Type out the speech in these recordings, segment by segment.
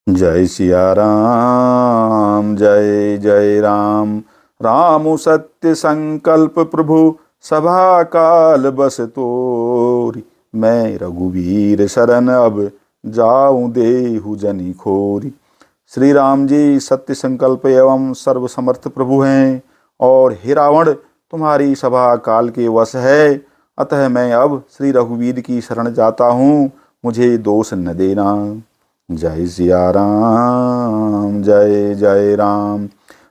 जय सिया राम जय जय राम। राम सत्य संकल्प प्रभु सभा काल बस तोरी। मैं रघुवीर शरण अब जाऊं देहु जनि खोरी। श्री राम जी सत्य संकल्प एवं सर्व समर्थ प्रभु हैं और हे रावण तुम्हारी सभा काल के वश है। अतः मैं अब श्री रघुवीर की शरण जाता हूँ, मुझे दोष न देना। जय सिया राम जय जय राम।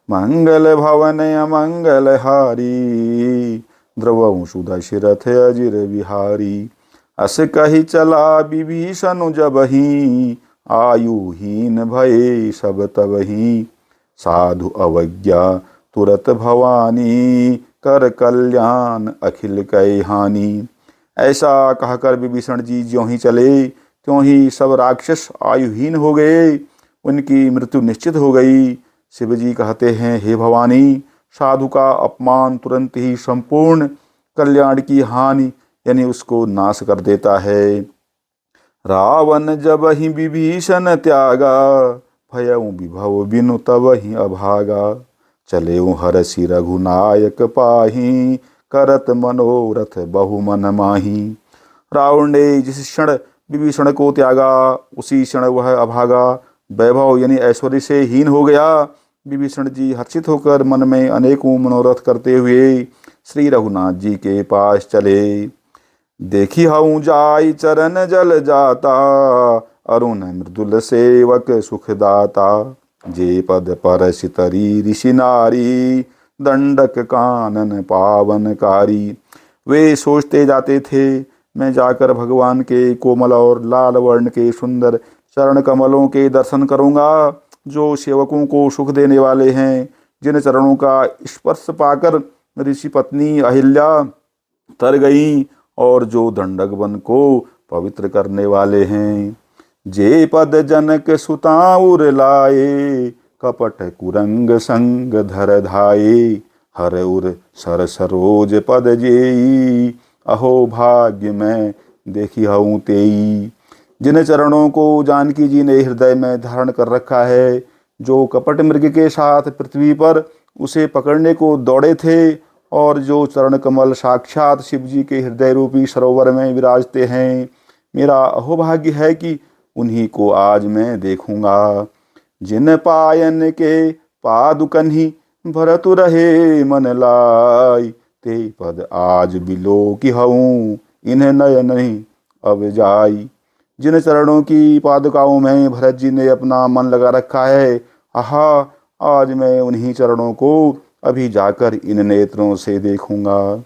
मंगल भवन अमंगल हारी, द्रवहु दशरथ अजिर बिहारी। अस कही चला विभीषण जबहि, आयुहीन भये सब तबहि। साधु अवज्ञा तुरत भवानी, कर कल्याण अखिल कै हानि। ऐसा कहकर विभीषण जी ज्यों ही चले त्यों ही सब राक्षस आयुहीन हो गए, उनकी मृत्यु निश्चित हो गई। शिव जी कहते हैं, हे भवानी, साधु का अपमान तुरंत ही संपूर्ण कल्याण की हानि यानी उसको नाश कर देता है। रावण जब ही विभीषण त्यागा, भयउ विभव बिनु तब ही अभागा। चले हरषि रघुनायक पाही, करत मनोरथ बहु मन माही। रावण ने जिस क्षण विभीषण को त्यागा उसी क्षण वह अभागा, वैभव यानी ऐश्वर्य से हीन हो गया। विभीषण जी हर्षित होकर मन में अनेकों मनोरथ करते हुए श्री रघुनाथ जी के पास चले। देखी हऊँ जाई चरण जल जाता, अरुण मृदुल सेवक सुखदाता। जे पद परस तरी ऋषि नारी, दंडक कानन पावनकारी। वे सोचते जाते थे, मैं जाकर भगवान के कोमल और लाल वर्ण के सुंदर चरण कमलों के दर्शन करूंगा, जो सेवकों को सुख देने वाले हैं। जिन चरणों का स्पर्श पाकर ऋषि पत्नी अहिल्या तर गई और जो दंडक वन को पवित्र करने वाले हैं। जे पद जनक सुताउर लाए, कपट कुरंग संग धर धाये। हर उर सर सरोज पद जेई, अहो भाग्य मैं देखी हूँ तेई। जिन चरणों को जानकी जी ने हृदय में धारण कर रखा है, जो कपट मृग के साथ पृथ्वी पर उसे पकड़ने को दौड़े थे और जो चरण कमल साक्षात शिव जी के हृदय रूपी सरोवर में विराजते हैं, मेरा अहोभाग्य है कि उन्हीं को आज मैं देखूंगा। जिन पायन के पादुकन्हि, भरतु रहे मन लाई। ते पद आज बिलो की हूँ, इन्हें नय नहीं अब जाई। जिन चरणों की पादुकाओं में भरत जी ने अपना मन लगा रखा है, आहा आज मैं उन्हीं चरणों को अभी जाकर इन नेत्रों से देखूंगा।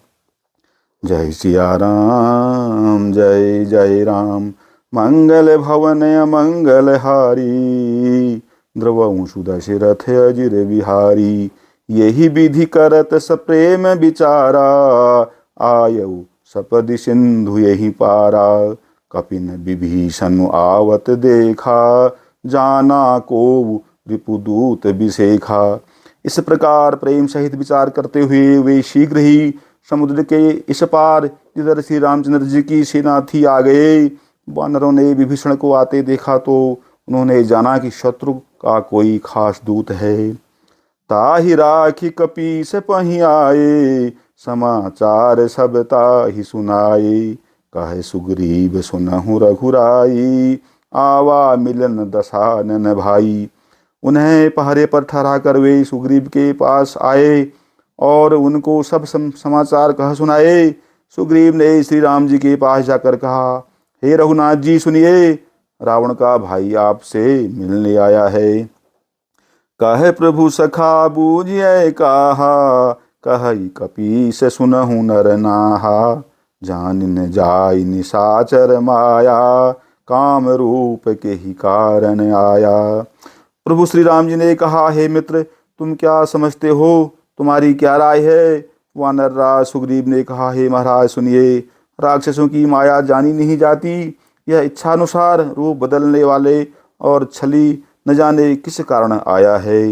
जय सिया राम जय जय राम। मंगल भवन अमंगल हारी, द्रवहु दशरथ अजिर बिहारी। यही विधि करत सप्रेम विचारा, आयऊ सपदि सिंधु यही पारा। कपिन विभीषण आवत देखा, जाना को रिपुदूत विशेखा। इस प्रकार प्रेम सहित विचार करते हुए वे शीघ्र ही समुद्र के इस पार जिधर श्री रामचंद्र जी की सेना थी आ गए। वानरों ने विभीषण को आते देखा तो उन्होंने जाना कि शत्रु का कोई खास दूत है। ताहि राखी कपीस पहि आए, समाचार सब ताहि सुनाए। कहे सुग्रीव सुनहु रघुराई, आवा मिलन दसानन भाई। उन्हें पहरे पर ठहरा कर वे सुग्रीव के पास आए और उनको सब समाचार कह सुनाए। सुग्रीव ने श्री राम जी के पास जाकर कहा, हे रघुनाथ जी सुनिए, रावण का भाई आपसे मिलने आया है। कहे प्रभु सखा बूझिए कहा, कहि कपीस सुनहु नर नाहा। जान न जाय निशाचर माया, काम रूप के ही कारण आया। प्रभु श्री राम जी ने कहा, हे मित्र तुम क्या समझते हो, तुम्हारी क्या राय है। वानर राज सुग्रीव ने कहा, हे महाराज सुनिए, राक्षसों की माया जानी नहीं जाती। यह इच्छानुसार रूप बदलने वाले और छली न जाने किस कारण आया है।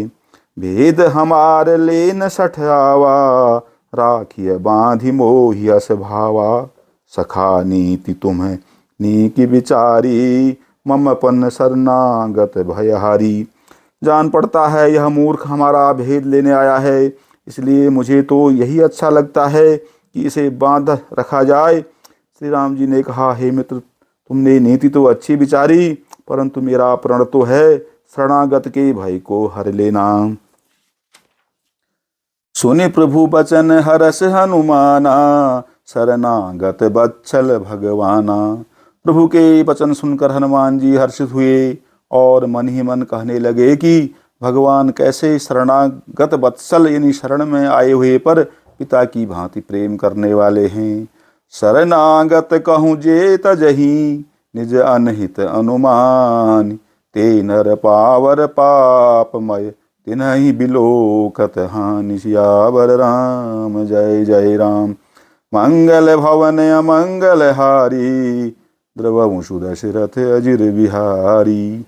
भेद हमार ले न सठावा, राखिय बांधि मोहि अस भावा। सखा नीति तुम्हें नीकी विचारी, मम पन्न शरणागत भयहारी। जान पड़ता है यह मूर्ख हमारा भेद लेने आया है, इसलिए मुझे तो यही अच्छा लगता है कि इसे बांध रखा जाए। श्री राम जी ने कहा, हे मित्र, तुमने नीति तो अच्छी विचारी, परंतु मेरा प्रण तो है शरणागत के भय को हर लेना। सुने प्रभु बचन हरस हनुमाना, शरणागत बत्सल भगवाना। प्रभु के वचन सुनकर हनुमान जी हर्षित हुए और मन ही मन कहने लगे कि भगवान कैसे शरणागत वत्सल यानी शरण में आए हुए पर पिता की भांति प्रेम करने वाले हैं। शरणागत कहूँ जे तजहि, निज अनहित अनुमान। ते नर पावर पापमय, तिन्हि बिलोकत हानि। सियावर राम जय जय राम। मंगल भवन अमंगल हारी, द्रवहु सुदशरथ अजिर बिहारी।